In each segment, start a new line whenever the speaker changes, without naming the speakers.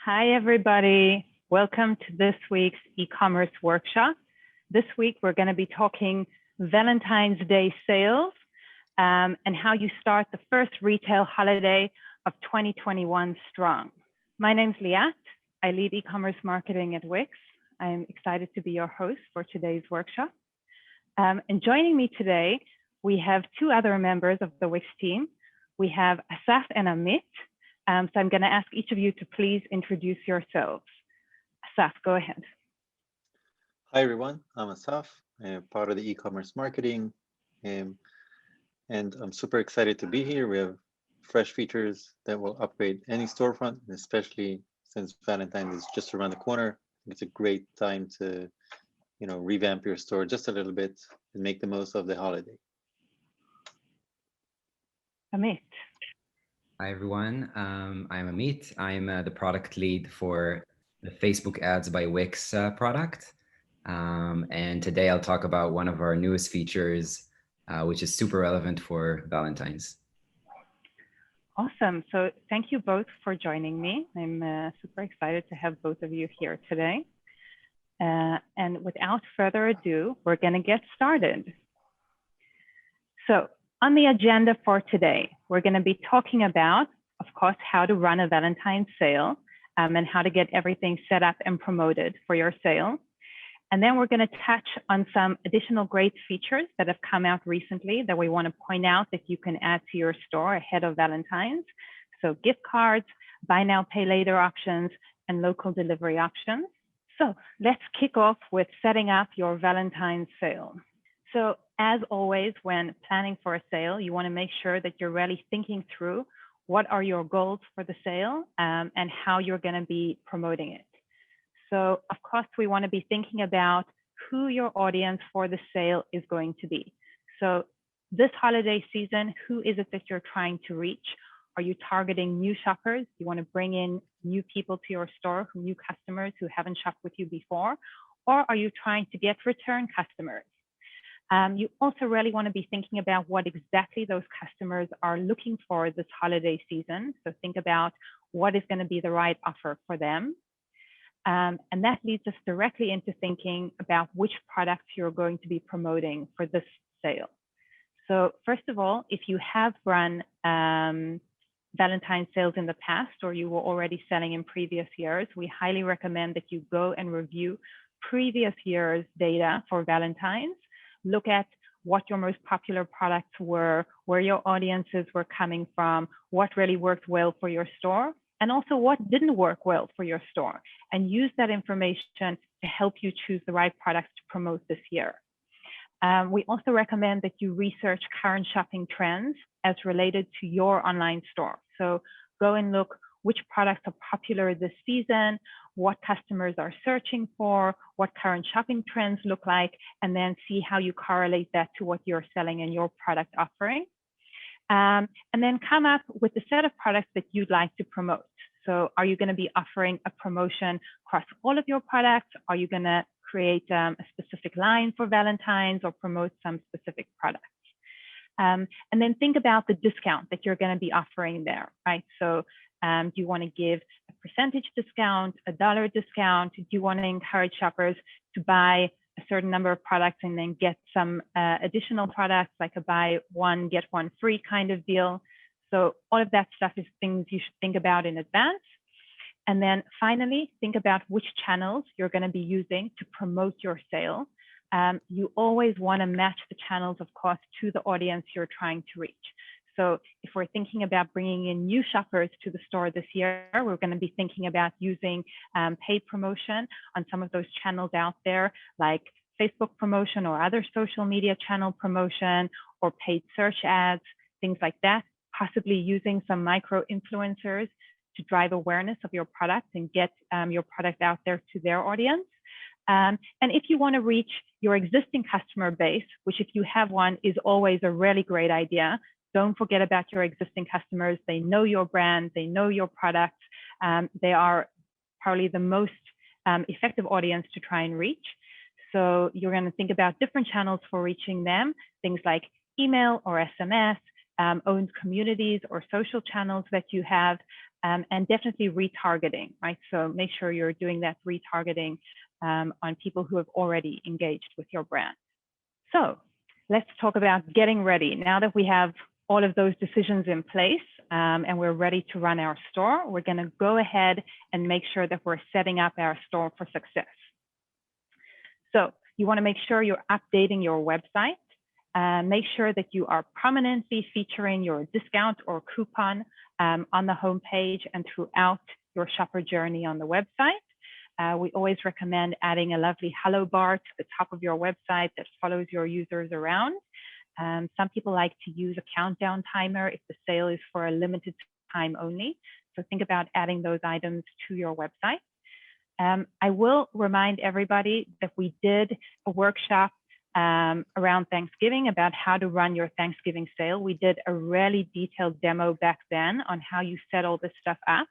Hi, everybody. Welcome to this week's e-commerce workshop. This week, we're going to be talking Valentine's Day sales and how you start the first retail holiday of 2021 strong. My name's Liat. I lead e-commerce marketing at Wix. I'm excited to be your host for today's workshop. And joining me today, we have two other members of the Wix team. We have Asaf and Amit. So I'm going to ask each of you to please introduce yourselves. Asaf, go ahead.
Hi, everyone. I'm Asaf. I'm part of the e-commerce marketing, and I'm super excited to be here. We have fresh features that will upgrade any storefront, especially since Valentine's is just around the corner. It's a great time to, revamp your store just a little bit and make the most of the holiday.
Amit.
Hi, everyone. I'm Amit. I'm the product lead for the Facebook Ads by Wix product. And today I'll talk about one of our newest features, which is super relevant for Valentine's.
Awesome. So thank you both for joining me. I'm super excited to have both of you here today. And without further ado, we're going to get started. So on the agenda for today, we're going to be talking about, of course, how to run a Valentine's sale and how to get everything set up and promoted for your sale. And then we're going to touch on some additional great features that have come out recently that we want to point out that you can add to your store ahead of Valentine's. So gift cards, buy now, pay later options, and local delivery options. So let's kick off with setting up your Valentine's sale. So as always, when planning for a sale, you want to make sure that you're really thinking through what are your goals for the sale and how you're going to be promoting it. So of course, we want to be thinking about who your audience for the sale is going to be. So this holiday season, who is it that you're trying to reach? Are you targeting new shoppers? You want to bring in new people to your store, new customers who haven't shopped with you before? Or are you trying to get return customers? You also really want to be thinking about what exactly those customers are looking for this holiday season. So think about what is going to be the right offer for them. And that leads us directly into thinking about which products you're going to be promoting for this sale. So first of all, if you have run Valentine's sales in the past, or you were already selling in previous years, we highly recommend that you go and review previous year's data for Valentine's. Look at what your most popular products were, where your audiences were coming from, what really worked well for your store, and also what didn't work well for your store, and use that information to help you choose the right products to promote this year. We also recommend that you research current shopping trends as related to your online store. So go and look which products are popular this season, what customers are searching for, what current shopping trends look like, and then see how you correlate that to what you're selling and your product offering. And then come up with a set of products that you'd like to promote. So are you going to be offering a promotion across all of your products? Are you going to create a specific line for Valentine's or promote some specific products? And then think about the discount that you're going to be offering there, right? So do you want to give a percentage discount, a dollar discount? Do you want to encourage shoppers to buy a certain number of products and then get some additional products, like a buy one, get one free kind of deal? So all of that stuff is things you should think about in advance. And then finally, think about which channels you're going to be using to promote your sale. You always want to match the channels, of course, to the audience you're trying to reach. So if we're thinking about bringing in new shoppers to the store this year, we're going to be thinking about using paid promotion on some of those channels out there, like Facebook promotion or other social media channel promotion, or paid search ads, things like that, possibly using some micro influencers to drive awareness of your product and get your product out there to their audience. And if you want to reach your existing customer base, which if you have one is always a really great idea, don't forget about your existing customers. They know your brand, they know your products. They are probably the most effective audience to try and reach. So you're going to think about different channels for reaching them, things like email or SMS, owned communities or social channels that you have, and definitely retargeting, right? So make sure you're doing that retargeting on people who have already engaged with your brand. So let's talk about getting ready. Now that we have all of those decisions in place and we're ready to run our store, we're going to go ahead and make sure that we're setting up our store for success. So you want to make sure you're updating your website. Make sure that you are prominently featuring your discount or coupon on the homepage and throughout your shopper journey on the website. We always recommend adding a lovely hello bar to the top of your website that follows your users around. Some people like to use a countdown timer if the sale is for a limited time only. So think about adding those items to your website. I will remind everybody that we did a workshop around Thanksgiving about how to run your Thanksgiving sale. We did a really detailed demo back then on how you set all this stuff up.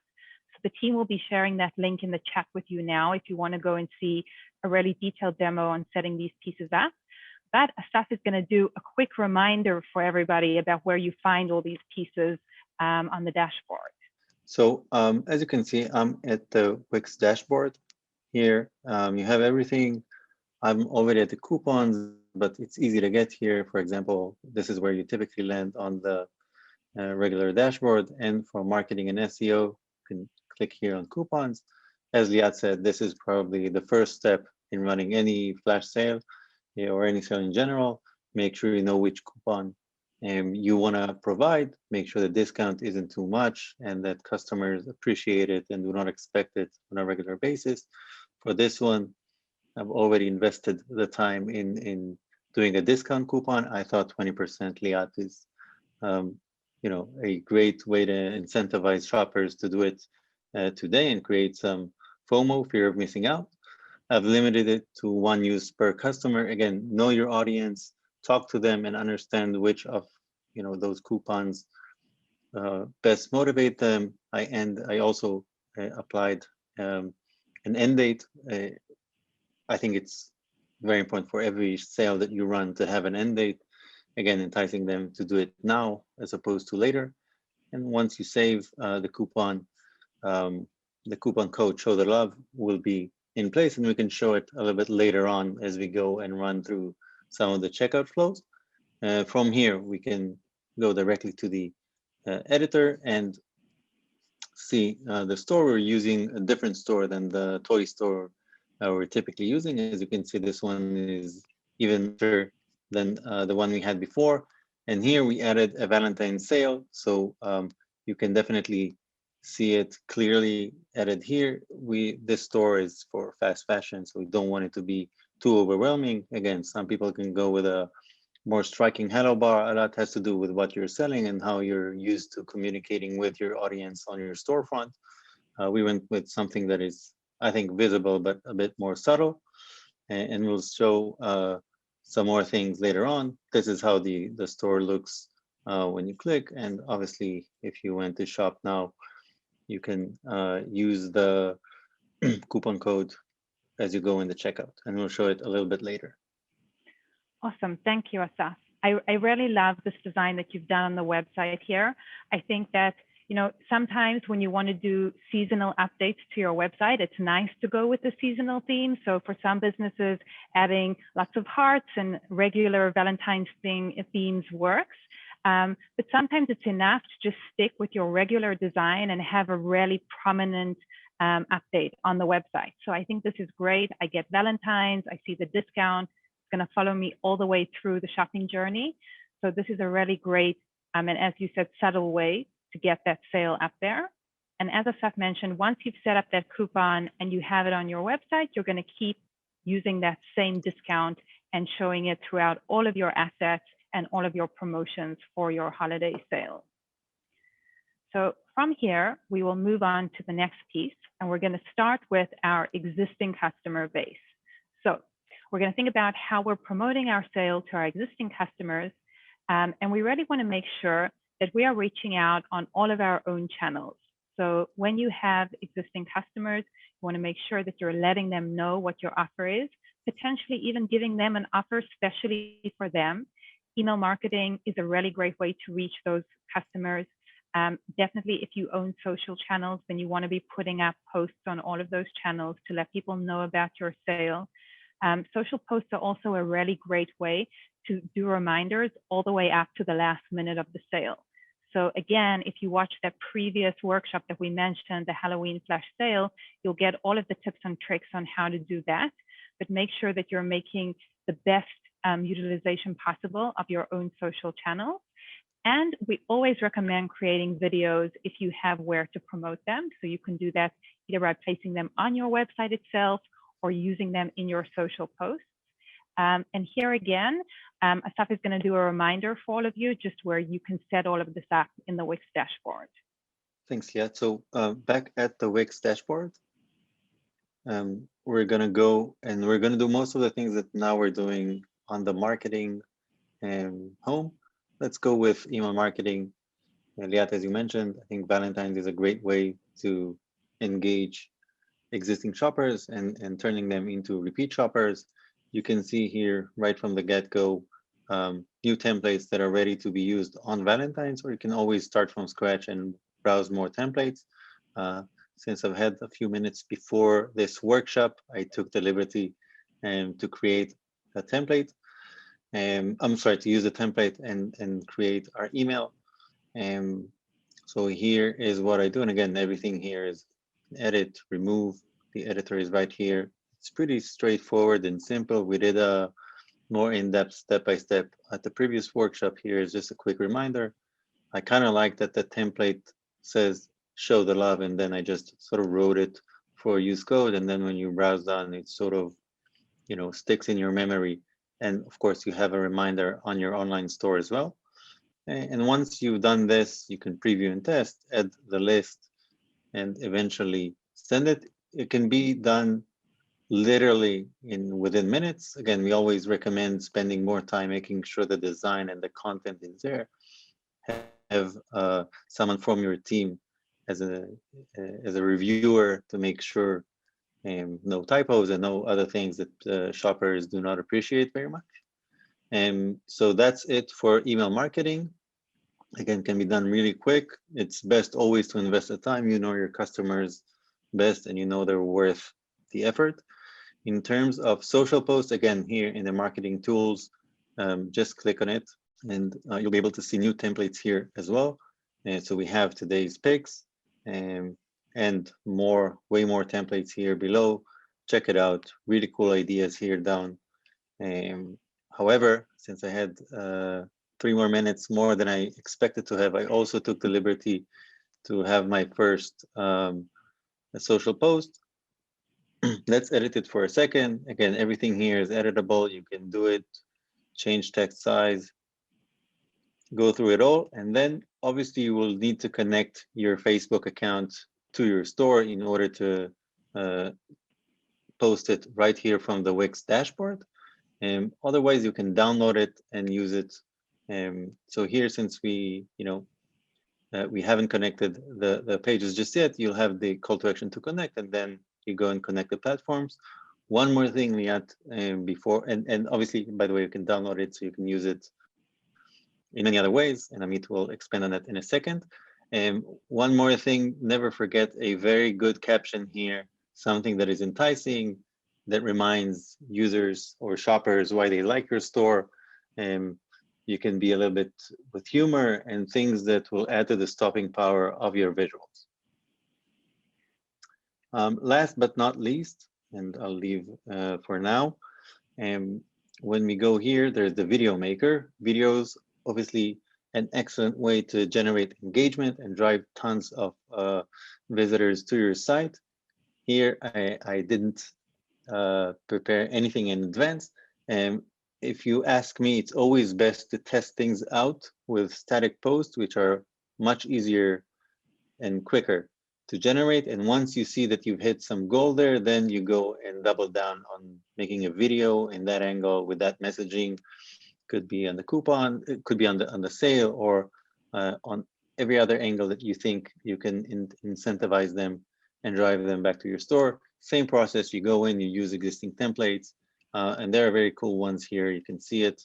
So the team will be sharing that link in the chat with you now if you want to go and see a really detailed demo on setting these pieces up. But Asaf is going to do a quick reminder for everybody about where you find all these pieces on the dashboard.
So as you can see, I'm at the Wix dashboard. Here you have everything. I'm already at the coupons, but it's easy to get here. For example, this is where you typically land on the regular dashboard. And for marketing and SEO, you can click here on coupons. As Liat said, this is probably the first step in running any flash sale or any sale in general. Make sure you know which coupon you want to provide. Make sure the discount isn't too much and that customers appreciate it and do not expect it on a regular basis. For this one, I've already invested the time in doing a discount coupon. I thought 20% Liat is, a great way to incentivize shoppers to do it today and create some FOMO, fear of missing out. I've limited it to one use per customer. Again, know your audience, talk to them, and understand which of those coupons best motivate them. I also applied an end date. I think it's very important for every sale that you run to have an end date. Again, enticing them to do it now as opposed to later. And once you save the coupon code Show the Love will be in place, and we can show it a little bit later on as we go and run through some of the checkout flows. From here, we can go directly to the editor and see the store. We're using a different store than the toy store we're typically using. As you can see, this one is even better than the one we had before. And here we added a Valentine sale. So you can definitely see it clearly added here. This store is for fast fashion, so we don't want it to be too overwhelming. Again, some people can go with a more striking hello bar. A lot has to do with what you're selling and how you're used to communicating with your audience on your storefront. We went with something that is, I think, visible, but a bit more subtle. And we'll show some more things later on. This is how the store looks when you click. And obviously, if you went to shop now, you can use the coupon code as you go in the checkout. And we'll show it a little bit later.
Awesome. Thank you, Asaf. I really love this design that you've done on the website here. I think that sometimes when you want to do seasonal updates to your website, it's nice to go with the seasonal theme. So for some businesses, adding lots of hearts and regular Valentine's themes works. But sometimes it's enough to just stick with your regular design and have a really prominent update on the website. So I think this is great. I get Valentine's, I see the discount. It's going to follow me all the way through the shopping journey. So this is a really great, and as you said, subtle way to get that sale up there. And as Asaf mentioned, once you've set up that coupon and you have it on your website, you're going to keep using that same discount and showing it throughout all of your assets and all of your promotions for your holiday sale. So from here, we will move on to the next piece, and we're going to start with our existing customer base. So we're going to think about how we're promoting our sale to our existing customers, and we really want to make sure that we are reaching out on all of our own channels. So when you have existing customers, you want to make sure that you're letting them know what your offer is, potentially even giving them an offer specially for them. email marketing is a really great way to reach those customers. Definitely, if you own social channels, then you want to be putting up posts on all of those channels to let people know about your sale. Social posts are also a really great way to do reminders all the way up to the last minute of the sale. So again, if you watch that previous workshop that we mentioned, the Halloween flash sale, you'll get all of the tips and tricks on how to do that. But make sure that you're making the best utilization possible of your own social channels. And we always recommend creating videos if you have where to promote them. So you can do that either by placing them on your website itself or using them in your social posts. And here again, Asaf is going to do a reminder for all of you, just where you can set all of this up in the Wix dashboard.
Thanks, Liat. So back at the Wix dashboard, we're going to go and we're going to do most of the things that now we're doing on the marketing home. Let's go with email marketing. Liat, as you mentioned, I think Valentine's is a great way to engage existing shoppers and turning them into repeat shoppers. You can see here right from the get-go new templates that are ready to be used on Valentine's, or you can always start from scratch and browse more templates. Since I've had a few minutes before this workshop, I took the liberty to create a template. I'm sorry, to use a template and create our email. So here is what I do. And again, everything here is edit, remove. The editor is right here. It's pretty straightforward and simple. We did a more in-depth step-by-step at the previous workshop. Here is just a quick reminder. I kind of like that the template says show the love, and then I just sort of wrote it for use code. And then when you browse down, it sort of, you know, sticks in your memory. And of course, you have a reminder on your online store as well. And once you've done this, you can preview and test, add the list, and eventually send it. It can be done literally within minutes. Again, we always recommend spending more time making sure the design and the content is there. Have someone from your team as a reviewer to make sure no typos and no other things that shoppers do not appreciate very much. And so that's it for email marketing. Again, can be done really quick. It's best always to invest the time. You know your customers best and you know they're worth the effort. In terms of social posts, again, here in the marketing tools, just click on it and you'll be able to see new templates here as well. And so we have today's picks and way more templates here below. Check it out. Really cool ideas here down. However, since I had 3 more minutes more than I expected to have, I also took the liberty to have my first social post. Let's edit it for a second. Again, everything here is editable. You can do it, change text size, go through it all. And then obviously you will need to connect your Facebook account to your store in order to post it right here from the Wix dashboard. Otherwise, you can download it and use it. So here, since we, we haven't connected the pages just yet, you'll have the call to action to connect, and then you go and connect the platforms. One more thing, Liat, before, and obviously, by the way, you can download it so you can use it in many other ways, and Amit will expand on that in a second. One more thing, never forget a very good caption here, something that is enticing, that reminds users or shoppers why they like your store. You can be a little bit with humor and things that will add to the stopping power of your visuals. Last but not least, and I'll leave for now, when we go here, there's the video maker. Videos, obviously, an excellent way to generate engagement and drive tons of visitors to your site. Here, I didn't prepare anything in advance. And if you ask me, it's always best to test things out with static posts, which are much easier and quicker to generate. And once you see that you've hit some goal there, then you go and double down on making a video in that angle with that messaging. Could be on the coupon, it could be on the sale, or on every other angle that you think you can incentivize them and drive them back to your store. Same process, you go in, you use existing templates, and there are very cool ones here. You can see it.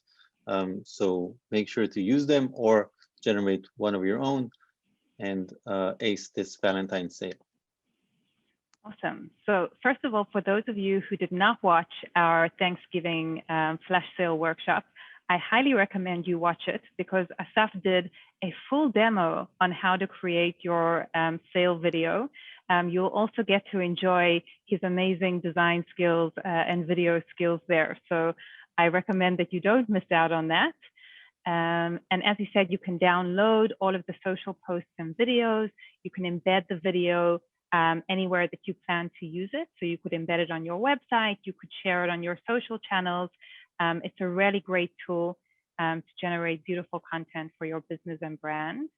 So make sure to use them or generate one of your own and ace this Valentine sale.
Awesome. So first of all, for those of you who did not watch our Thanksgiving flash sale workshop, I highly recommend you watch it because Asaf did a full demo on how to create your sale video. You'll also get to enjoy his amazing design skills and video skills there. So I recommend that you don't miss out on that. And as he said, you can download all of the social posts and videos. You can embed the video anywhere that you plan to use it. So you could embed it on your website. You could share it on your social channels. It's a really great tool to generate beautiful content for your business and brand.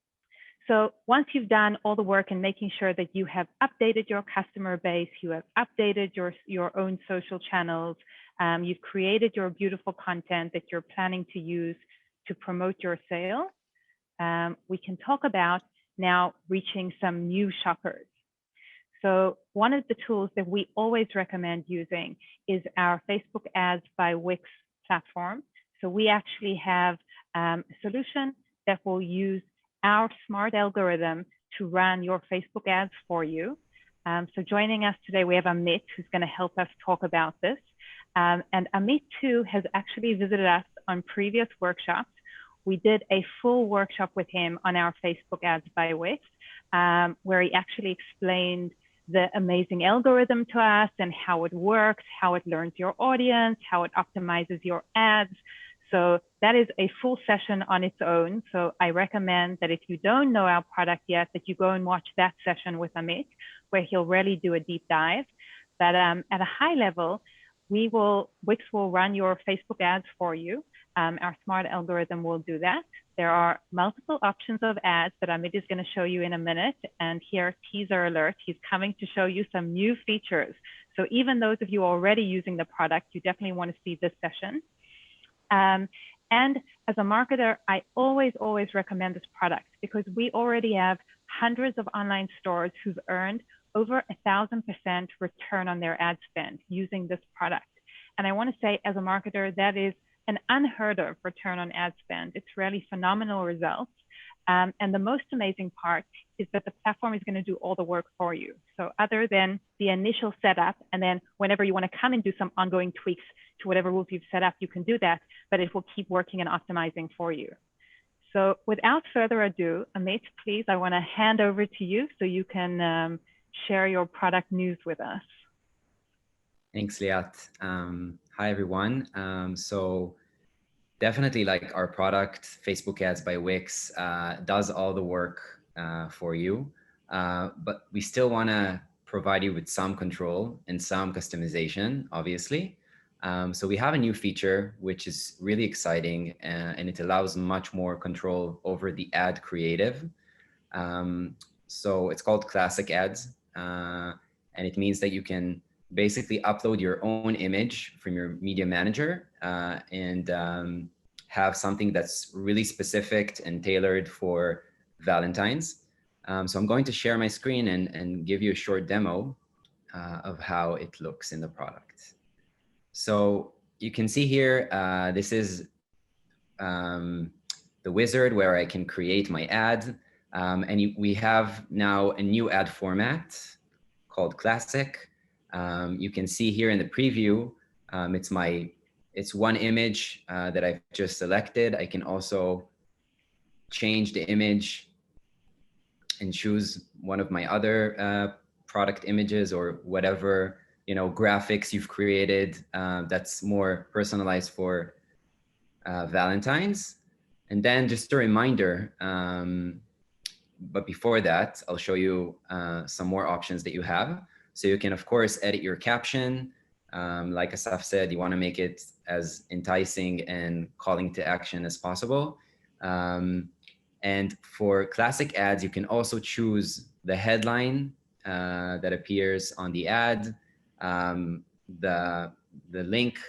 So once you've done all the work in making sure that you have updated your customer base, you have updated your own social channels, you've created your beautiful content that you're planning to use to promote your sale, we can talk about now reaching some new shoppers. So one of the tools that we always recommend using is our Facebook Ads by Wix platform. So we actually have a solution that will use our smart algorithm to run your Facebook ads for you. So joining us today, we have Amit, who's going to help us talk about this. And Amit, too, has actually visited us on previous workshops. We did a full workshop with him on our Facebook Ads by Wix, where he actually explained the amazing algorithm to us and how it works, how it learns your audience, how it optimizes your ads. So that is a full session on its own. So I recommend that if you don't know our product yet, that you go and watch that session with Amit, where he'll really do a deep dive. But at a high level, Wix will run your Facebook ads for you. Our smart algorithm will do that. There are multiple options of ads that Amit is going to show you in a minute. And here, teaser alert, he's coming to show you some new features. So even those of you already using the product, you definitely want to see this session. And as a marketer, I always recommend this product because we already have hundreds of online stores who've earned over 1,000% return on their ad spend using this product. And I want to say, as a marketer, that is an unheard of return on ad spend. It's really phenomenal results. And the most amazing part is that the platform is going to do all the work for you. So other than the initial setup, and then whenever you want to come and do some ongoing tweaks to whatever rules you've set up, you can do that, but it will keep working and optimizing for you. So without further ado, Amit, please, I want to hand over to you so you can share your product news with us.
Thanks, Liat. Hi, everyone. So definitely, like, our product, Facebook Ads by Wix, does all the work for you, but we still want to provide you with some control and some customization, obviously. So we have a new feature, which is really exciting, and it allows much more control over the ad creative. So it's called Classic Ads, and it means that you can basically upload your own image from your media manager and have something that's really specific and tailored for Valentines. So I'm going to share my screen and give you a short demo of how it looks in the product. So you can see here, this is the wizard where I can create my ad. And we have now a new ad format called Classic. You can see here in the preview, it's one image that I've just selected. I can also change the image and choose one of my other product images or whatever, graphics you've created that's more personalized for Valentines. And then just a reminder, but before that, I'll show you some more options that you have. So you can, of course, edit your caption. Like Asaf said, you want to make it as enticing and calling to action as possible. And for classic ads, you can also choose the headline that appears on the ad, the link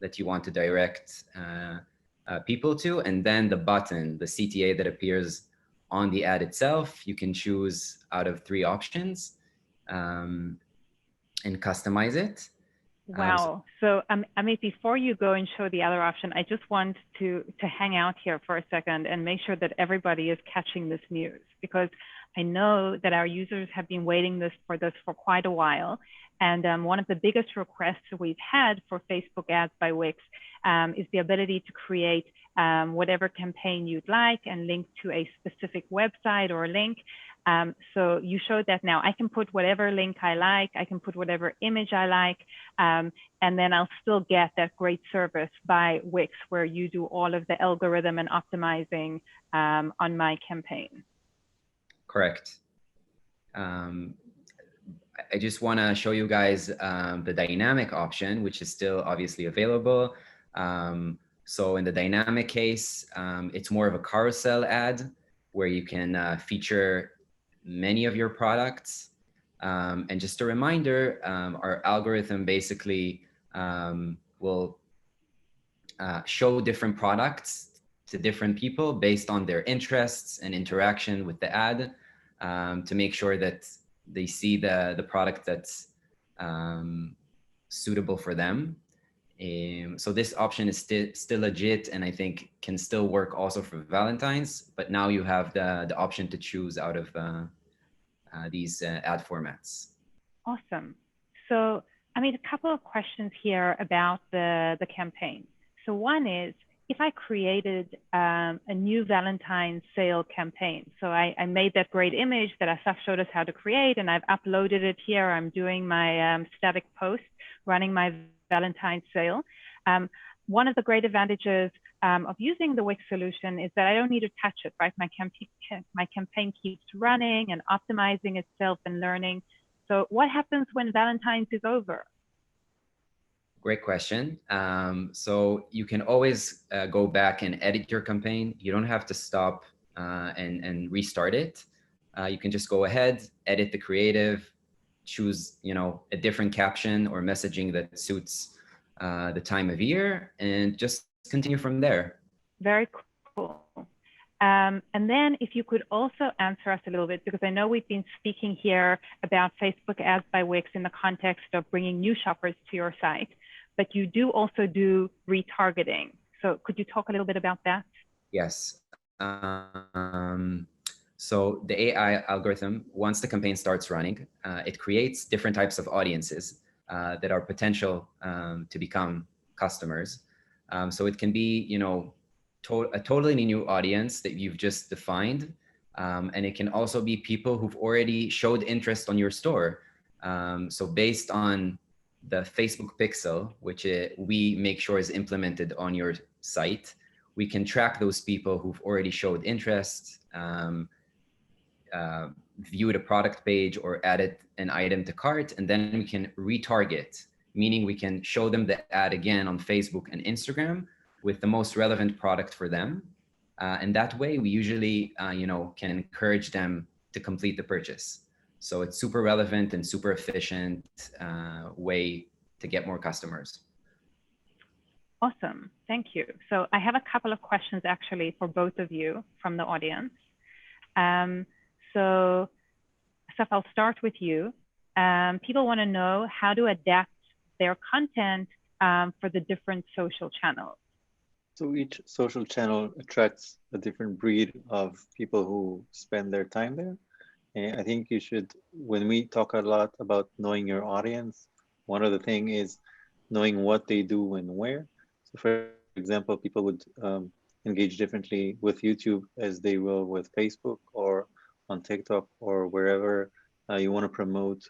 that you want to direct people to, and then the button, the CTA that appears on the ad itself. You can choose out of 3 options and customize it.
Wow. So Amit, before you go and show the other option, I just want to hang out here for a second and make sure that everybody is catching this news, because I know that our users have been waiting for this for quite a while. And one of the biggest requests we've had for Facebook ads by Wix is the ability to create whatever campaign you'd like and link to a specific website or a link. So you showed that now. I can put whatever link I like, I can put whatever image I like, and then I'll still get that great service by Wix where you do all of the algorithm and optimizing on my campaign.
Correct. I just want to show you guys the dynamic option, which is still obviously available. So in the dynamic case, it's more of a carousel ad where you can feature many of your products. And just a reminder, our algorithm basically will show different products to different people based on their interests and interaction with the ad to make sure that they see the product that's suitable for them. So this option is still legit, and I think can still work also for Valentines, but now you have the option to choose out of these ad formats.
Awesome. So I made a couple of questions here about the campaign. So one is, if I created a new Valentine's sale campaign, so I made that great image that Asaf showed us how to create, and I've uploaded it here. I'm doing my static post, running my Valentine's sale. One of the great advantages of using the Wix solution is that I don't need to touch it, right? My campaign keeps running and optimizing itself and learning. So what happens when Valentine's is over?
Great question. So you can always go back and edit your campaign. You don't have to stop and restart it. You can just go ahead, edit the creative, choose a different caption or messaging that suits the time of year, and just continue from there.
Very cool. And then if you could also answer us a little bit, because I know we've been speaking here about Facebook ads by Wix in the context of bringing new shoppers to your site, but you do also do retargeting. So could you talk a little bit about that?
Yes. So the AI algorithm, once the campaign starts running, it creates different types of audiences that are potential to become customers. So it can be, a totally new audience that you've just defined. And it can also be people who've already showed interest on your store. So based on the Facebook pixel, which we make sure is implemented on your site, we can track those people who've already showed interest, viewed a product page or added an item to cart, and then we can retarget, meaning we can show them the ad again on Facebook and Instagram with the most relevant product for them. And that way we usually, can encourage them to complete the purchase. So it's super relevant and super efficient way to get more customers.
Awesome, thank you. So I have a couple of questions actually for both of you from the audience. So Asaf, I'll start with you. People want to know how to adapt their content for the different social channels.
So each social channel attracts a different breed of people who spend their time there. And I think you should, when we talk a lot about knowing your audience, one of the things is knowing what they do and where. So for example, people would engage differently with YouTube as they will with Facebook or on TikTok or wherever you want to promote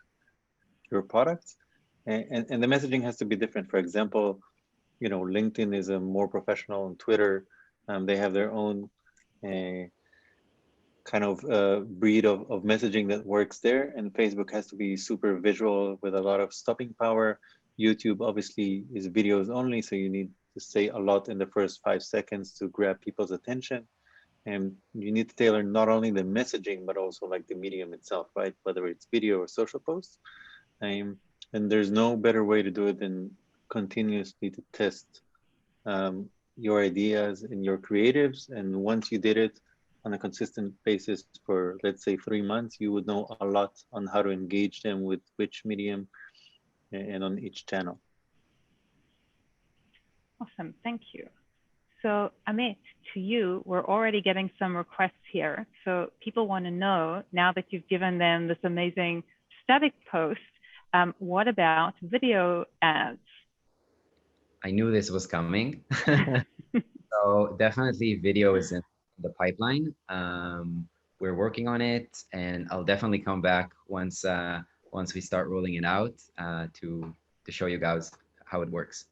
your products. And the messaging has to be different. For example, LinkedIn is a more professional, and Twitter, they have their own kind of breed of messaging that works there. And Facebook has to be super visual with a lot of stopping power. YouTube obviously is videos only, so you need to say a lot in the first 5 seconds to grab people's attention. And you need to tailor not only the messaging, but also like the medium itself, right? Whether it's video or social posts. And there's no better way to do it than continuously to test your ideas and your creatives. And once you did it on a consistent basis for, let's say, 3 months, you would know a lot on how to engage them with which medium and on each channel.
Awesome, thank you. So Amit, to you, we're already getting some requests here. So people want to know, now that you've given them this amazing static post, what about video ads?
I knew this was coming. So definitely video is in the pipeline. We're working on it, and I'll definitely come back once we start rolling it out to show you guys how it works.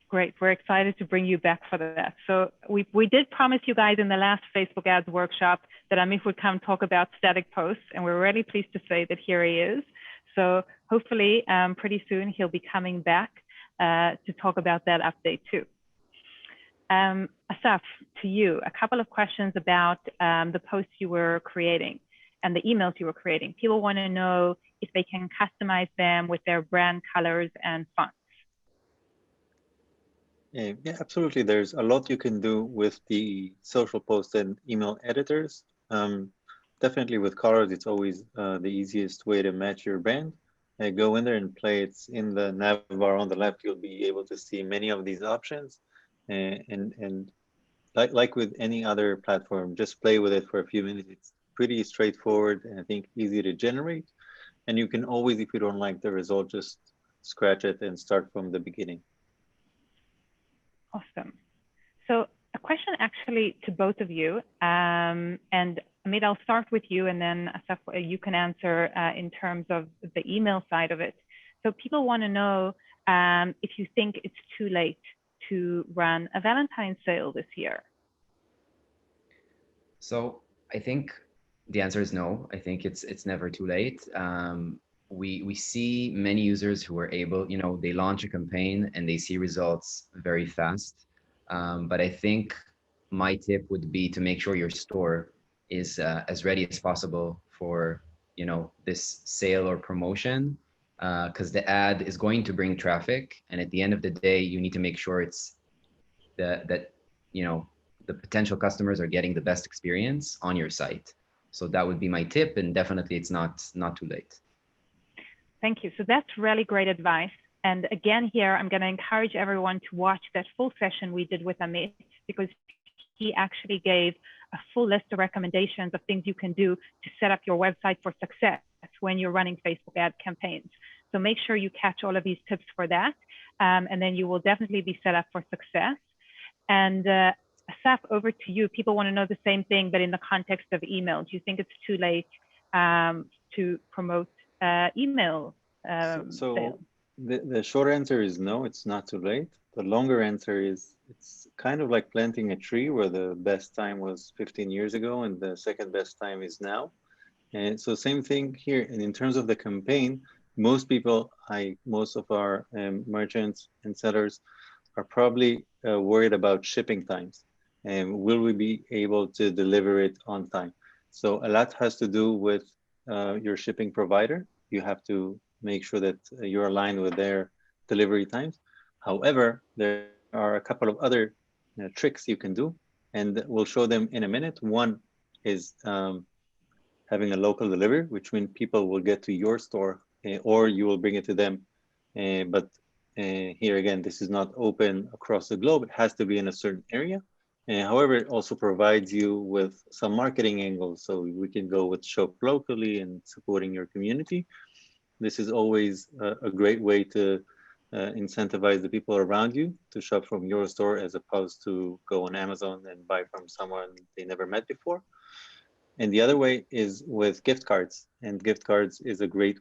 Great, we're excited to bring you back for that. So we did promise you guys in the last Facebook ads workshop that Amit would come talk about static posts, and we're really pleased to say that here he is. So hopefully pretty soon he'll be coming back to talk about that update too. Asaf, to you, a couple of questions about the posts you were creating and the emails you were creating. People want to know if they can customize them with their brand colors and fonts.
Yeah, absolutely. There's a lot you can do with the social post and email editors. Definitely with colors, it's always the easiest way to match your brand. Go in there and play. It's in the nav bar on the left. You'll be able to see many of these options. And like with any other platform, just play with it for a few minutes. It's pretty straightforward and I think easy to generate. And you can always, if you don't like the result, just scratch it and start from the beginning.
Awesome. So a question actually to both of you, and Amit, I'll start with you, and then Asaf, you can answer in terms of the email side of it. So people want to know if you think it's too late to run a Valentine's sale this year.
So I think the answer is no. I think it's never too late. We see many users who are able, they launch a campaign and they see results very fast. But I think my tip would be to make sure your store is as ready as possible for this sale or promotion, because the ad is going to bring traffic, and at the end of the day, you need to make sure it's that the potential customers are getting the best experience on your site. So that would be my tip, and definitely it's not too late.
Thank you. So that's really great advice. And again, here, I'm going to encourage everyone to watch that full session we did with Amit, because he actually gave a full list of recommendations of things you can do to set up your website for success when you're running Facebook ad campaigns. So make sure you catch all of these tips for that, and then you will definitely be set up for success. And Asaf, over to you. People want to know the same thing, but in the context of email. Do you think it's too late to promote email sales?
The short answer is no, it's not too late. The longer answer is it's kind of like planting a tree where the best time was 15 years ago and the second best time is now. And so same thing here. And in terms of the campaign, most people, most of our merchants and sellers are probably worried about shipping times. And will we be able to deliver it on time? So a lot has to do with your shipping provider. You have to make sure that you're aligned with their delivery times. However, there are a couple of other tricks you can do, and we'll show them in a minute. One is having a local delivery, which means people will get to your store or you will bring it to them. But here again, this is not open across the globe. It has to be in a certain area. However, it also provides you with some marketing angles. So we can go with shop locally and supporting your community. This is always a great way to incentivize the people around you to shop from your store as opposed to go on Amazon and buy from someone they never met before. And the other way is with gift cards. And gift cards is a great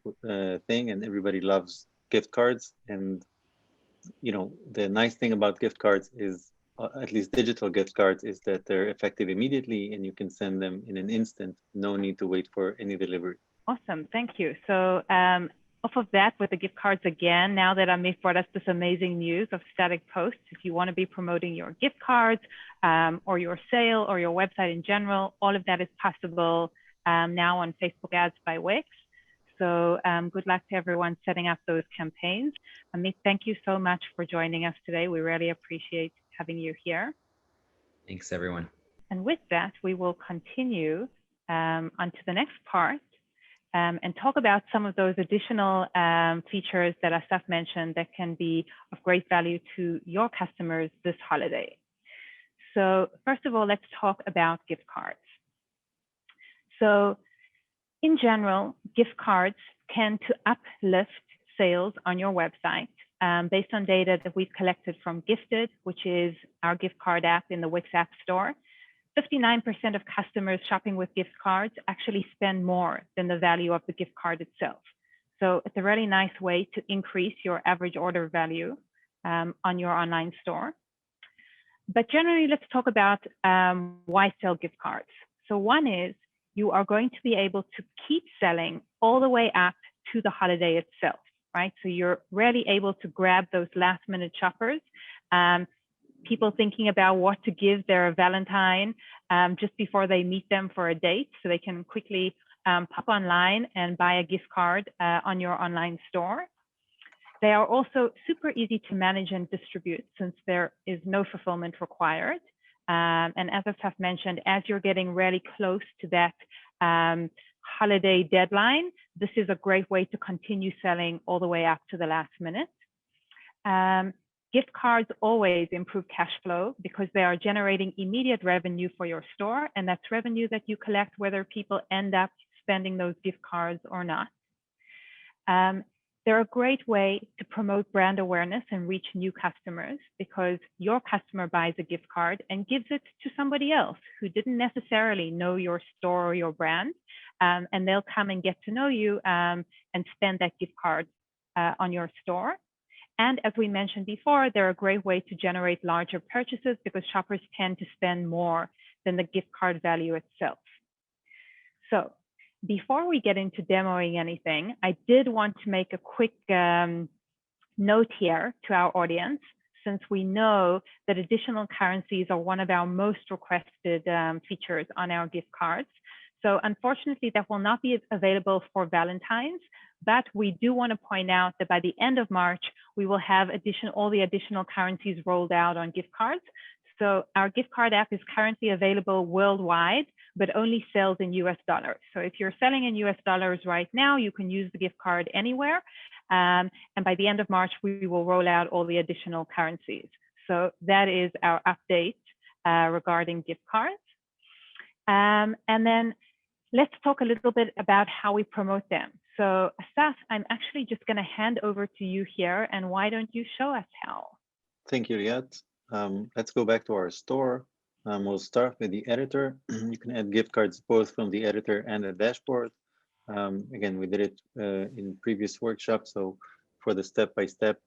thing, and everybody loves gift cards. And the nice thing about gift cards is, at least digital gift cards, is that they're effective immediately and you can send them in an instant. No need to wait for any delivery.
Awesome, thank you. So off of that, with the gift cards again, now that Amit brought us this amazing news of static posts, if you want to be promoting your gift cards or your sale or your website in general, all of that is possible now on Facebook ads by Wix. So good luck to everyone setting up those campaigns. Amit, thank you so much for joining us today. We really appreciate having you here.
Thanks, everyone.
And with that, we will continue on to the next part. and talk about some of those additional features that Asaf mentioned that can be of great value to your customers this holiday. So first of all, let's talk about gift cards. So in general, gift cards tend to uplift sales on your website based on data that we've collected from Gifted, which is our gift card app in the Wix App Store. 59% of customers shopping with gift cards actually spend more than the value of the gift card itself. So it's a really nice way to increase your average order value on your online store. But generally, let's talk about why sell gift cards. So one is you are going to be able to keep selling all the way up to the holiday itself, right? So you're really able to grab those last minute shoppers, people thinking about what to give their Valentine just before they meet them for a date, so they can quickly pop online and buy a gift card on your online store. They are also super easy to manage and distribute since there is no fulfillment required. And as Asaf mentioned, as you're getting really close to that holiday deadline, this is a great way to continue selling all the way up to the last minute. Gift cards always improve cash flow because they are generating immediate revenue for your store, and that's revenue that you collect whether people end up spending those gift cards or not. They're a great way to promote brand awareness and reach new customers because your customer buys a gift card and gives it to somebody else who didn't necessarily know your store or your brand, and they'll come and get to know you and spend that gift card on your store. And as we mentioned before, they're a great way to generate larger purchases because shoppers tend to spend more than the gift card value itself. So before we get into demoing anything, I did want to make a quick note here to our audience, since we know that additional currencies are one of our most requested features on our gift cards. So unfortunately, that will not be available for Valentine's, but we do want to point out that by the end of March, we will have all the additional currencies rolled out on gift cards. So our gift card app is currently available worldwide, but only sells in US dollars. So if you're selling in US dollars right now, you can use the gift card anywhere. And by the end of March, we will roll out all the additional currencies. So that is our update regarding gift cards. And then let's talk a little bit about how we promote them. So Asaf, I'm actually just going to hand over to you here. And why don't you show us how?
Thank you, Liat. Let's go back to our store. We'll start with the editor. You can add gift cards both from the editor and the dashboard. Again, we did it in previous workshops, so for the step-by-step.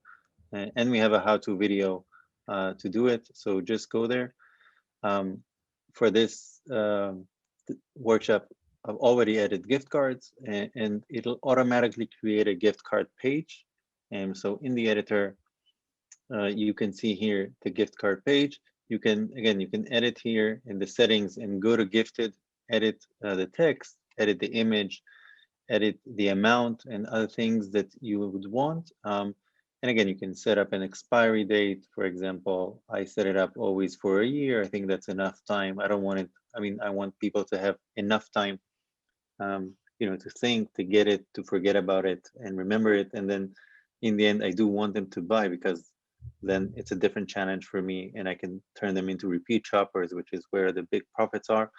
And we have a how-to video to do it, so just go there. For this workshop, I've already added gift cards, and it'll automatically create a gift card page. And so in the editor, you can see here the gift card page. You can edit here in the settings and go to gifted, edit the text, edit the image, edit the amount and other things that you would want. And again, you can set up an expiry date. For example, I set it up always for a year. I think that's enough time. I don't want it. I mean, I want people to have enough time, to think, to get it, to forget about it and remember it. And then in the end, I do want them to buy because then it's a different challenge for me and I can turn them into repeat shoppers, which is where the big profits are.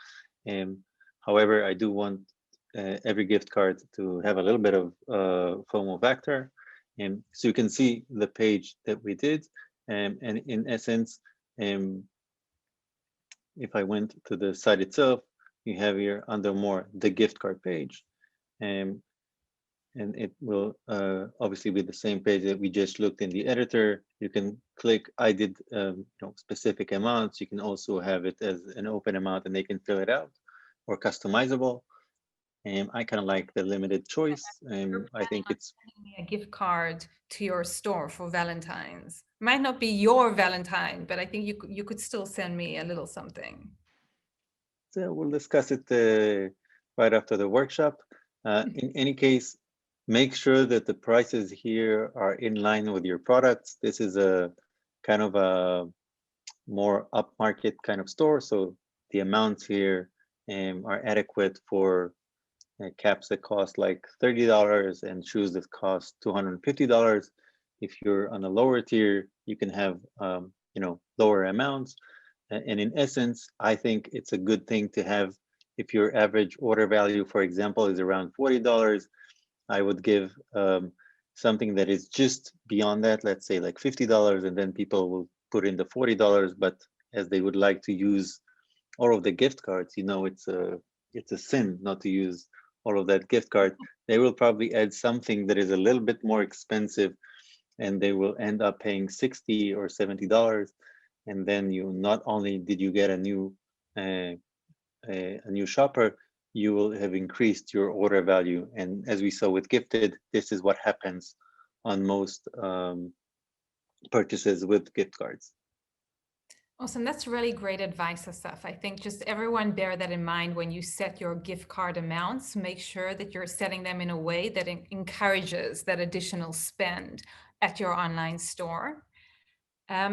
However, I do want every gift card to have a little bit of FOMO factor. And so you can see the page that we did. And in essence, if I went to the site itself, you have here under more, the gift card page. And it will obviously be the same page that we just looked in the editor. You can click, I did specific amounts. You can also have it as an open amount and they can fill it out or customizable. I kind of like the limited choice. I think it's
a gift card to your store for Valentine's. Might not be your Valentine, but I think you could still send me a little something.
So we'll discuss it right after the workshop. In any case, make sure that the prices here are in line with your products. This is a kind of a more upmarket kind of store. So the amounts here are adequate for caps that cost like $30 and shoes that cost $250. If you're on a lower tier, you can have lower amounts. And in essence, I think it's a good thing to have. If your average order value, for example, is around $40, I would give something that is just beyond that, let's say like $50, and then people will put in the $40. But as they would like to use all of the gift cards, it's a sin not to use all of that gift card. They will probably add something that is a little bit more expensive, and they will end up paying $60 or $70. And then you not only did you get a new shopper, you will have increased your order value. And as we saw with Gifted, this is what happens on most purchases with gift cards.
Awesome. That's really great advice, Asaf. I think just everyone bear that in mind when you set your gift card amounts. Make sure that you're setting them in a way that encourages that additional spend at your online store.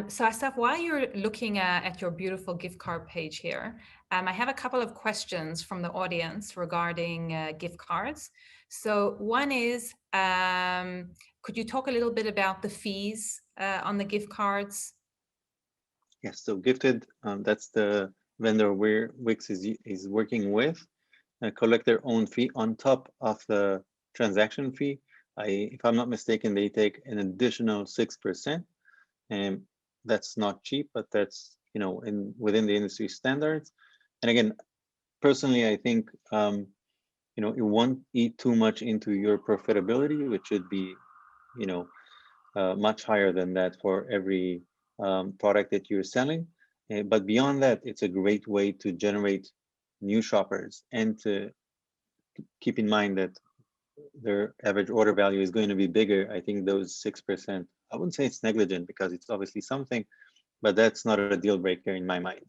So Asaf, while you're looking at your beautiful gift card page here, I have a couple of questions from the audience regarding gift cards. So one is, could you talk a little bit about the fees on the gift cards?
Yes, so Gifted, that's the vendor where Wix is working with, collect their own fee on top of the transaction fee. If I'm not mistaken, they take an additional 6%. And that's not cheap, but that's within the industry standards. And again, personally, I think it won't eat too much into your profitability, which should be much higher than that for every product that you're selling. But beyond that, it's a great way to generate new shoppers and to keep in mind that their average order value is going to be bigger. I think those 6%, I wouldn't say it's negligent because it's obviously something, but that's not a deal breaker in my mind.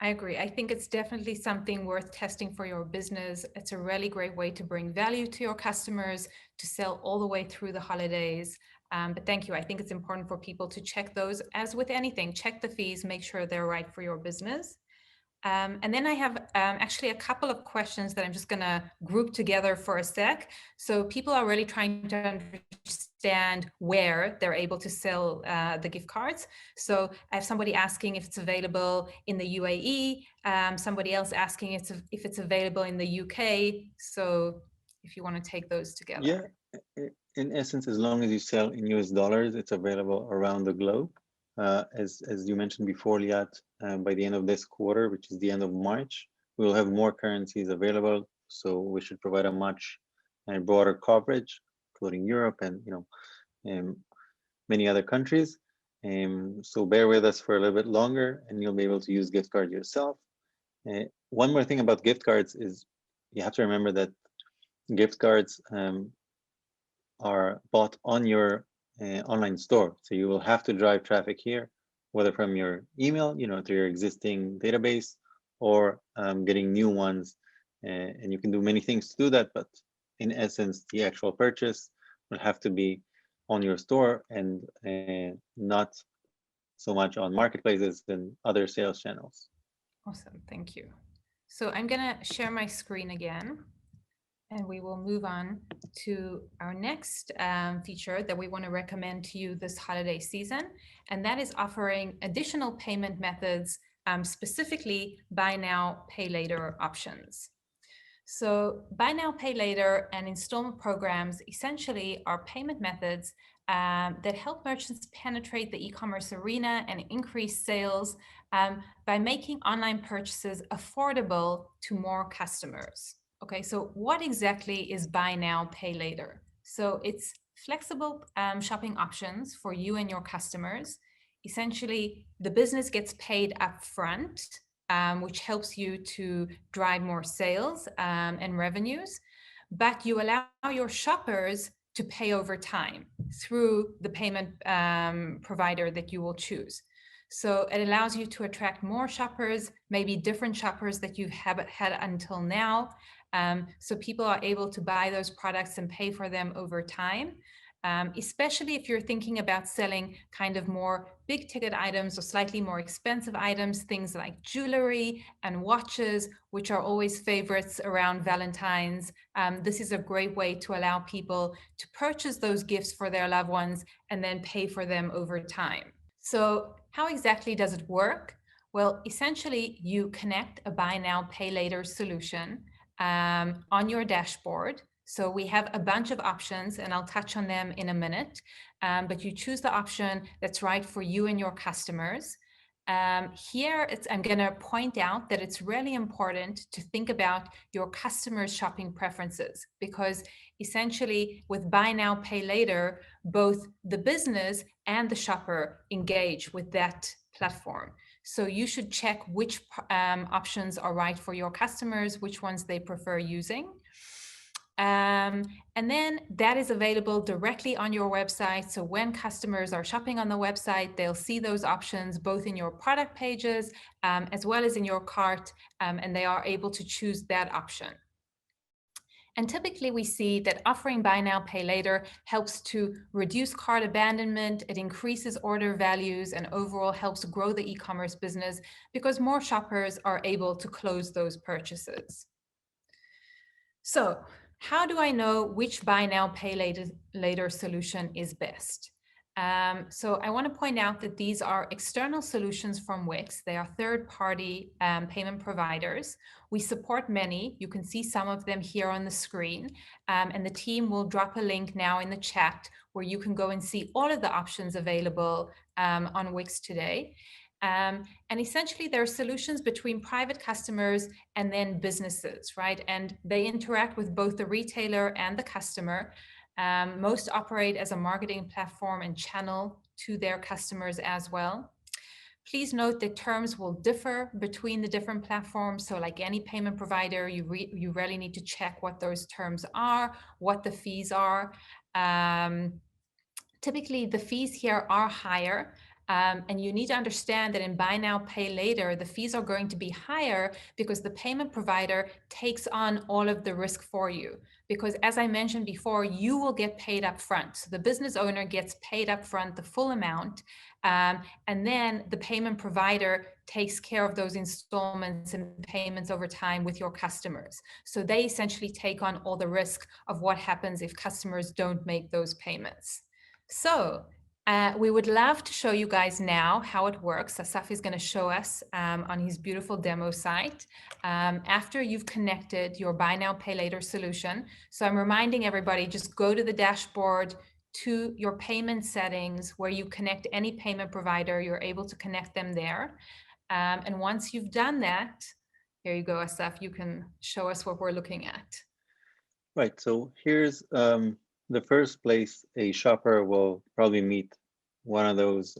I agree. I think it's definitely something worth testing for your business. It's a really great way to bring value to your customers, to sell all the way through the holidays. But thank you. I think it's important for people to check those. As with anything, check the fees, make sure they're right for your business. And then I have actually a couple of questions that I'm just going to group together for a sec. So people are really trying to understand where they're able to sell the gift cards. So I have somebody asking if it's available in the UAE, somebody else asking if it's available in the UK. So if you want to take those together.
Yeah, in essence, as long as you sell in US dollars, it's available around the globe. As you mentioned before, Liat, by the end of this quarter, which is the end of March, we will have more currencies available. So we should provide a much broader coverage, including Europe and many other countries. So bear with us for a little bit longer, and you'll be able to use gift card yourself. One more thing about gift cards is you have to remember that gift cards are bought on your online store. So you will have to drive traffic here, whether from your email, to your existing database, or getting new ones. And you can do many things to do that, but in essence, the actual purchase will have to be on your store and not so much on marketplaces and other sales channels.
Awesome, thank you. So I'm gonna share my screen again, and we will move on to our next feature that we want to recommend to you this holiday season. And that is offering additional payment methods, specifically buy now, pay later options. So buy now, pay later and installment programs essentially are payment methods that help merchants penetrate the e-commerce arena and increase sales by making online purchases affordable to more customers. Okay, so what exactly is buy now, pay later? So it's flexible shopping options for you and your customers. Essentially, the business gets paid upfront, which helps you to drive more sales and revenues, but you allow your shoppers to pay over time through the payment provider that you will choose. So it allows you to attract more shoppers, maybe different shoppers that you haven't had until now. So people are able to buy those products and pay for them over time. especially if you're thinking about selling kind of more big ticket items or slightly more expensive items, things like jewelry and watches, which are always favorites around Valentine's. This is a great way to allow people to purchase those gifts for their loved ones and then pay for them over time. So how exactly does it work? Well, essentially, you connect a buy now, pay later solution on your dashboard. So we have a bunch of options, and I'll touch on them in a minute, but you choose the option that's right for you and your customers. Here, I'm going to point out that it's really important to think about your customers' shopping preferences, because essentially with buy now, pay later, both the business and the shopper engage with that platform. So you should check which options are right for your customers, which ones they prefer using. And then that is available directly on your website. So when customers are shopping on the website, they'll see those options both in your product pages as well as in your cart, and they are able to choose that option. And typically we see that offering buy now, pay later helps to reduce cart abandonment, it increases order values, and overall helps grow the e-commerce business because more shoppers are able to close those purchases. So how do I know which buy now, pay later solution is best? So I want to point out that these are external solutions from Wix. They are third-party payment providers. We support many. You can see some of them here on the screen, and the team will drop a link now in the chat where you can go and see all of the options available on Wix today. And essentially, there are solutions between private customers and then businesses, right? And they interact with both the retailer and the customer. Most operate as a marketing platform and channel to their customers as well. Please note that terms will differ between the different platforms. So like any payment provider, you really need to check what those terms are, what the fees are. Typically, the fees here are higher. And you need to understand that in buy now, pay later, the fees are going to be higher because the payment provider takes on all of the risk for you. Because as I mentioned before, you will get paid up front. So the business owner gets paid up front, the full amount. And then the payment provider takes care of those installments and payments over time with your customers. So they essentially take on all the risk of what happens if customers don't make those payments. So we would love to show you guys now how it works. Asaf is going to show us on his beautiful demo site after you've connected your buy now, pay later solution. So I'm reminding everybody, just go to the dashboard to your payment settings where you connect any payment provider, you're able to connect them there. And once you've done that, here you go, Asaf, you can show us what we're looking at.
Right, so here's the first place a shopper will probably meet one of those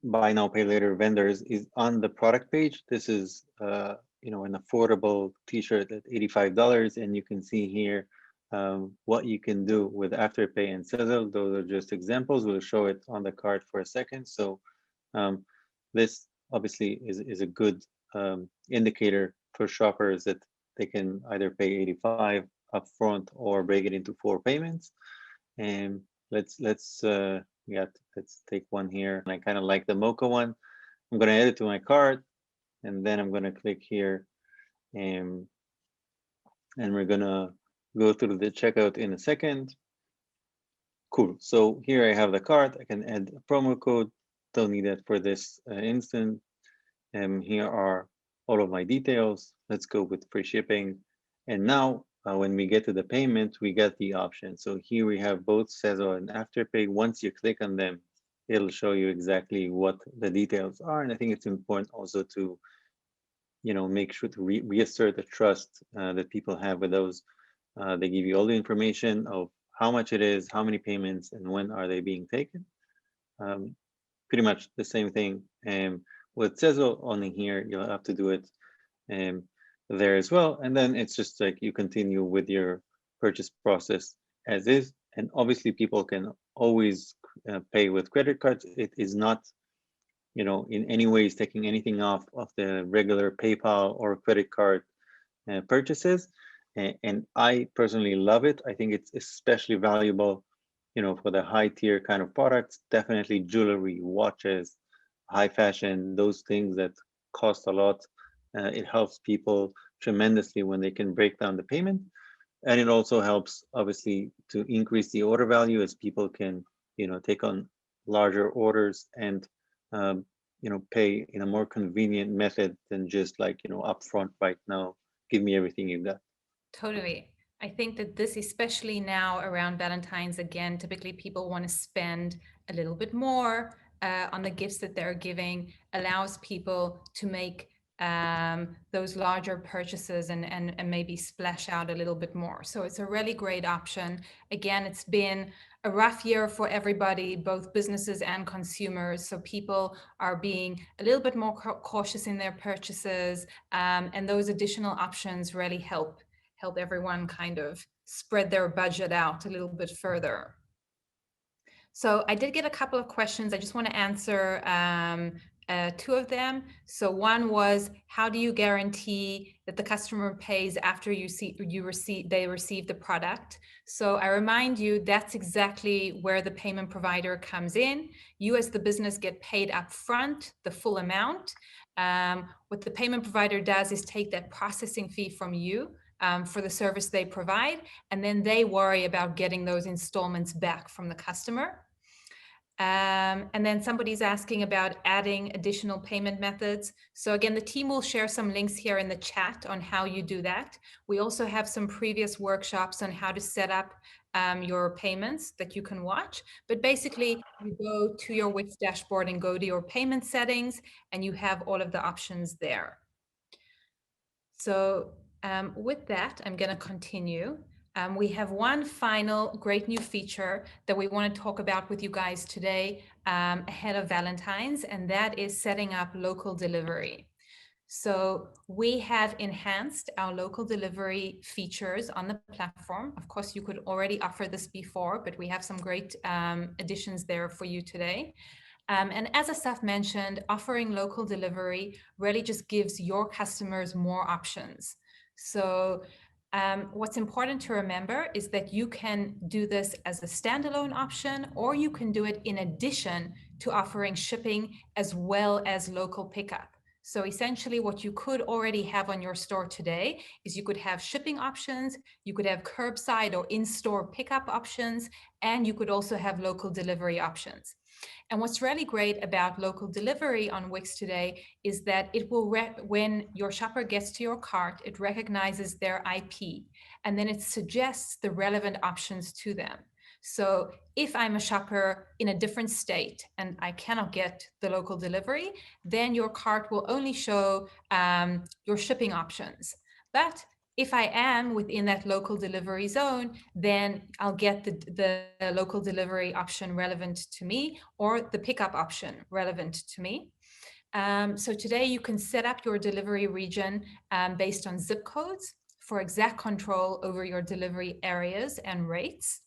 buy now, pay later vendors is on the product page. This is an affordable t-shirt at $85, and you can see here what you can do with Afterpay and Sezzle. Those are just examples. We'll show it on the card for a second. So this obviously is a good indicator for shoppers that they can either pay $85 upfront or break it into 4 payments. And let's take one here. And I kind of like the Mocha one. I'm going to add it to my cart, and then I'm going to click here, and we're going to go through the checkout in a second. Cool. So here I have the cart. I can add a promo code. Don't need that for this instant. And here are all of my details. Let's go with free shipping. And now when we get to the payment, we get the option. So here we have both Sezzle and Afterpay. Once you click on them, it'll show you exactly what the details are. And I think it's important also to, make sure to reassert the trust that people have with those. They give you all the information of how much it is, how many payments, and when are they being taken. Pretty much the same thing. With Sezzle, only here, you'll have to do it there as well. And then it's just like you continue with your purchase process as is. And obviously people can always pay with credit cards. It is not, in any ways taking anything off of the regular PayPal or credit card purchases. And I personally love it. I think it's especially valuable, for the high tier kind of products. Definitely jewelry, watches, high fashion, those things that cost a lot. It helps people tremendously when they can break down the payment. And it also helps, obviously, to increase the order value as people can, take on larger orders and, pay in a more convenient method than just like, upfront right now, give me everything you got.
Totally. I think that this, especially now around Valentine's, again, typically people want to spend a little bit more on the gifts that they're giving, allows people to make those larger purchases and maybe splash out a little bit more. So it's a really great option. Again, it's been a rough year for everybody, both businesses and consumers. So people are being a little bit more cautious in their purchases, and those additional options really help everyone kind of spread their budget out a little bit further. So I did get a couple of questions. I just want to answer two of them. So one was, how do you guarantee that the customer pays after they receive the product? So I remind you, that's exactly where the payment provider comes in. You as the business get paid up front, the full amount. What the payment provider does is take that processing fee from you for the service they provide, and then they worry about getting those installments back from the customer. And then somebody's asking about adding additional payment methods. So again, the team will share some links here in the chat on how you do that. We also have some previous workshops on how to set up your payments that you can watch. But basically, you go to your Wix dashboard and go to your payment settings, and you have all of the options there. So with that, I'm going to continue. We have one final great new feature that we want to talk about with you guys today ahead of Valentine's, and that is setting up local delivery. So we have enhanced our local delivery features on the platform. Of course, you could already offer this before, but we have some great additions there for you today. And as Asaf mentioned, offering local delivery really just gives your customers more options. So what's important to remember is that you can do this as a standalone option, or you can do it in addition to offering shipping as well as local pickup. So essentially what you could already have on your store today is you could have shipping options, you could have curbside or in-store pickup options, and you could also have local delivery options. And what's really great about local delivery on Wix today is that it will, when your shopper gets to your cart, it recognizes their IP, and then it suggests the relevant options to them. So if I'm a shopper in a different state and I cannot get the local delivery, then your cart will only show your shipping options. But if I am within that local delivery zone, then I'll get the local delivery option relevant to me, or the pickup option relevant to me. So today you can set up your delivery region based on zip codes for exact control over your delivery areas and rates.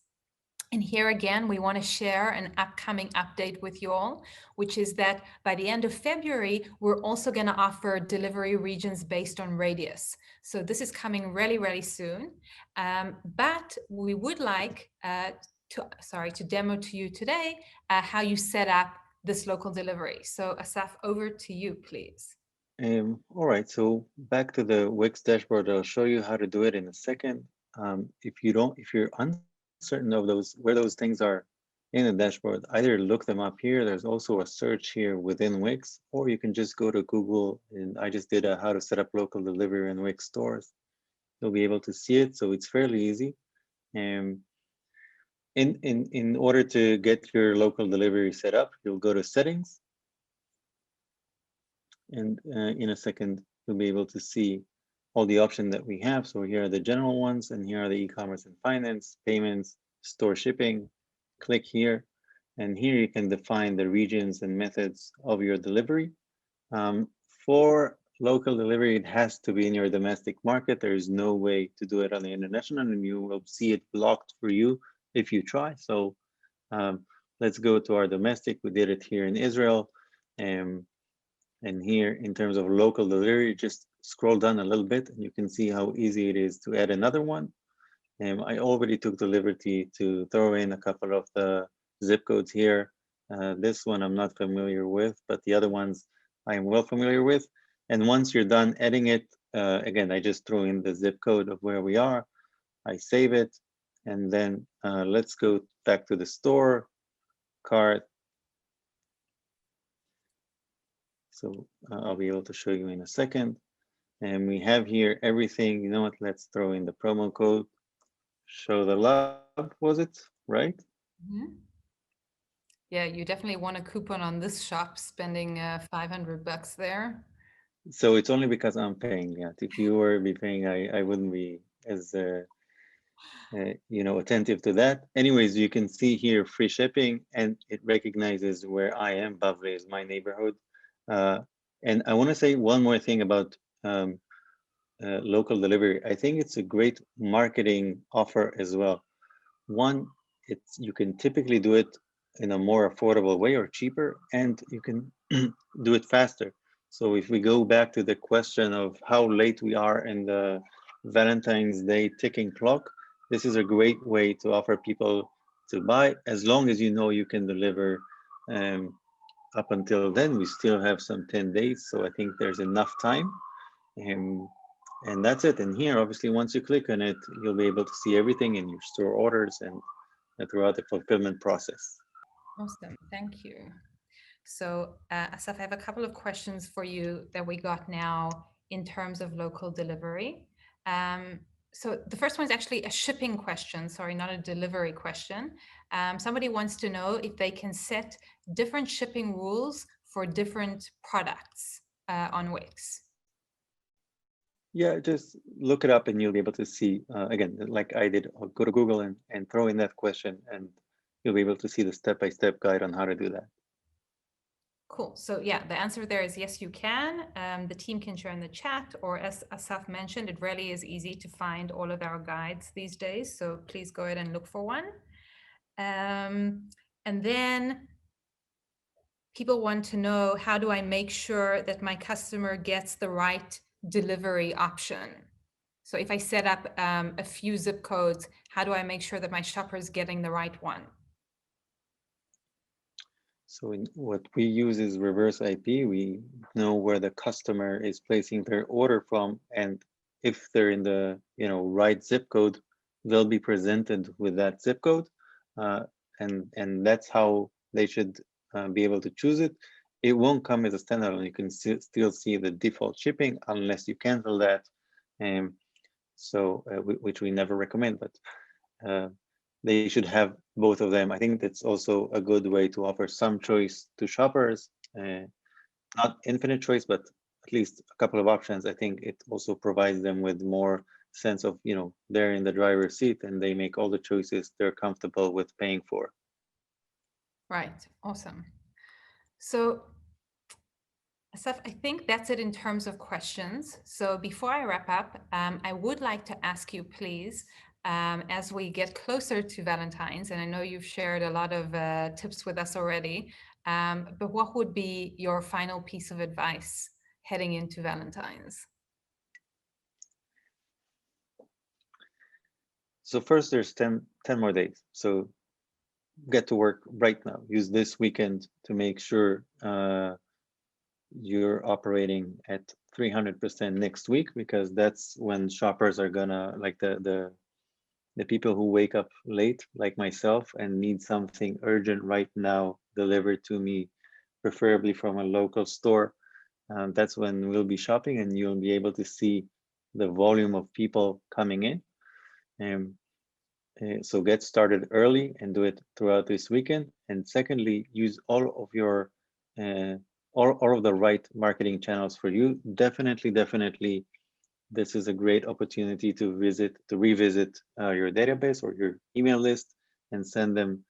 And here again, we want to share an upcoming update with you all, which is that by the end of February, we're also going to offer delivery regions based on radius. So this is coming really, really soon. But we would like to demo to you today how you set up this local delivery. So Asaf, over to you, please.
All right, so back to the Wix dashboard. I'll show you how to do it in a second. If you're uncertain of where those things are in the dashboard, either look them up here. There's also a search here within Wix, or you can just go to Google, and I just did a how to set up local delivery in Wix stores. You'll be able to see it, so it's fairly easy. In order to get your local delivery set up, you'll go to settings, and in a second you'll be able to see all the options that we have. So here are the general ones, and here are the e-commerce and finance, payments, store shipping. Click here, and here you can define the regions and methods of your delivery. For local delivery, it has to be in your domestic market. There is no way to do it on the international, and you will see it blocked for you if you try. So let's go to our domestic. We did it here in Israel. And here, in terms of local delivery, just scroll down a little bit and you can see how easy it is to add another one. I already took the liberty to throw in a couple of the zip codes here. This one I'm not familiar with, but the other ones I am well familiar with. And once you're done adding it, again, I just throw in the zip code of where we are. I save it, and then let's go back to the store, cart. So I'll be able to show you in a second. And we have here everything. You know what? Let's throw in the promo code. Show the love, was it, right?
Mhm. Yeah, you definitely want a coupon on this shop, spending $500 there.
So it's only because I'm paying. Yeah, if you were be paying, I wouldn't be as attentive to that. Anyways, you can see here free shipping, and it recognizes where I am. Bavli is my neighborhood. And I want to say one more thing about local delivery. I think it's a great marketing offer as well. One, you can typically do it in a more affordable way or cheaper, and you can do it faster. So if we go back to the question of how late we are in the Valentine's Day ticking clock, this is a great way to offer people to buy, as long as you know you can deliver. Up until then, we still have some 10 days, so I think there's enough time. Um, and that's it. And here, obviously, once you click on it, you'll be able to see everything in your store orders and throughout the fulfillment process.
Awesome, thank you. So, Asaf, I have a couple of questions for you that we got now in terms of local delivery. So the first one is actually a shipping question, sorry, not a delivery question. Somebody wants to know if they can set different shipping rules for different products on Wix.
Yeah, just look it up and you'll be able to see, again, like I did, I'll go to Google and throw in that question and you'll be able to see the step-by-step guide on how to do that.
Cool. So yeah, the answer there is yes, you can. The team can share in the chat, or as Asaf mentioned, it really is easy to find all of our guides these days. So please go ahead and look for one. And then people want to know, how do I make sure that my customer gets the right delivery option? So if I set up a few zip codes, how do I make sure that my shopper is getting the right one?
So what we use is reverse IP. We know where the customer is placing their order from, and if they're in the right zip code, they'll be presented with that zip code, and that's how they should be able to choose it. It won't come as a standalone. You can still see the default shipping unless you cancel that, which we never recommend, but they should have both of them. I think that's also a good way to offer some choice to shoppers, not infinite choice, but at least a couple of options. I think it also provides them with more sense of, they're in the driver's seat and they make all the choices they're comfortable with paying for.
Right, awesome. So Asaf, I think that's it in terms of questions. So before I wrap up, I would like to ask you, please, as we get closer to Valentine's, and I know you've shared a lot of tips with us already, but what would be your final piece of advice heading into Valentine's?
So first, there's 10 more days. So get to work right now. Use this weekend to make sure you're operating at 300% next week, because that's when shoppers are gonna, like the people who wake up late, like myself, and need something urgent right now delivered to me, preferably from a local store. That's when we'll be shopping, and you'll be able to see the volume of people coming in. So get started early and do it throughout this weekend. And secondly, use all of your all of the right marketing channels for you. Definitely, this is a great opportunity to revisit your database or your email list and send them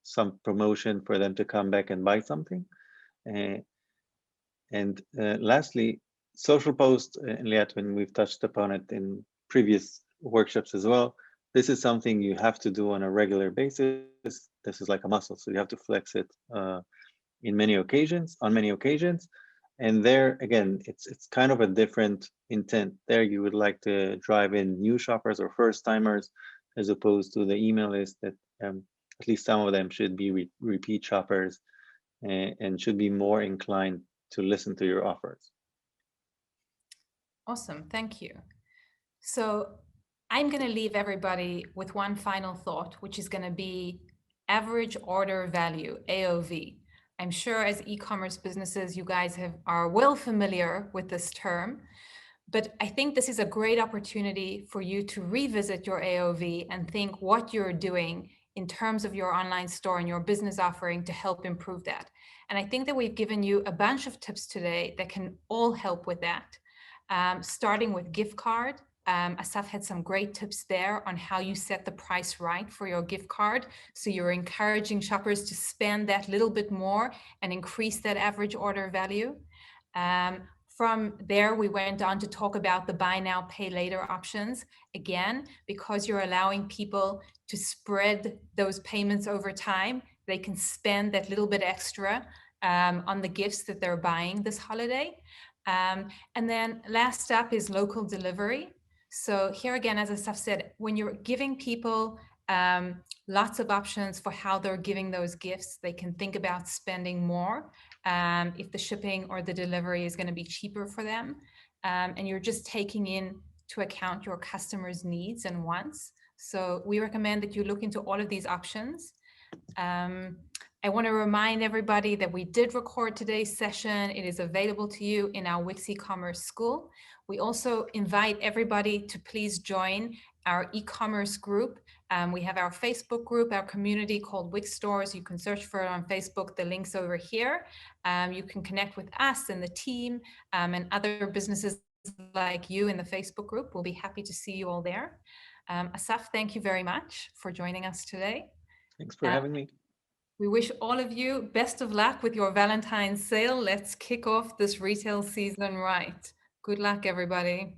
some promotion for them to come back and buy something. And lastly, social posts, and Liat, when we've touched upon it in previous workshops as well, this is something you have to do on a regular basis. This is like a muscle, so you have to flex it on many occasions. And there, again, it's kind of a different intent. There you would like to drive in new shoppers or first timers, as opposed to the email list that at least some of them should be repeat shoppers and should be more inclined to listen to your offers.
Awesome, thank you. So I'm going to leave everybody with one final thought, which is going to be average order value, AOV. I'm sure as e-commerce businesses, you guys are well familiar with this term, but I think this is a great opportunity for you to revisit your AOV and think what you're doing in terms of your online store and your business offering to help improve that. And I think that we've given you a bunch of tips today that can all help with that. Starting with gift card. Asaf had some great tips there on how you set the price right for your gift card. So you're encouraging shoppers to spend that little bit more and increase that average order value. From there, we went on to talk about the buy now, pay later options. Again, because you're allowing people to spread those payments over time, they can spend that little bit extra on the gifts that they're buying this holiday. And then last up is local delivery. So here again, as Asaf said, when you're giving people lots of options for how they're giving those gifts, they can think about spending more if the shipping or the delivery is going to be cheaper for them. And you're just taking into account your customers' needs and wants. So we recommend that you look into all of these options. I want to remind everybody that we did record today's session. It is available to you in our Wix eCommerce school. We also invite everybody to please join our e-commerce group. We have our Facebook group, our community called Wix Stores. You can search for it on Facebook. The link's over here. You can connect with us and the team and other businesses like you in the Facebook group. We'll be happy to see you all there. Asaf, thank you very much for joining us today.
Thanks for having me.
We wish all of you best of luck with your Valentine's sale. Let's kick off this retail season right. Good luck, everybody.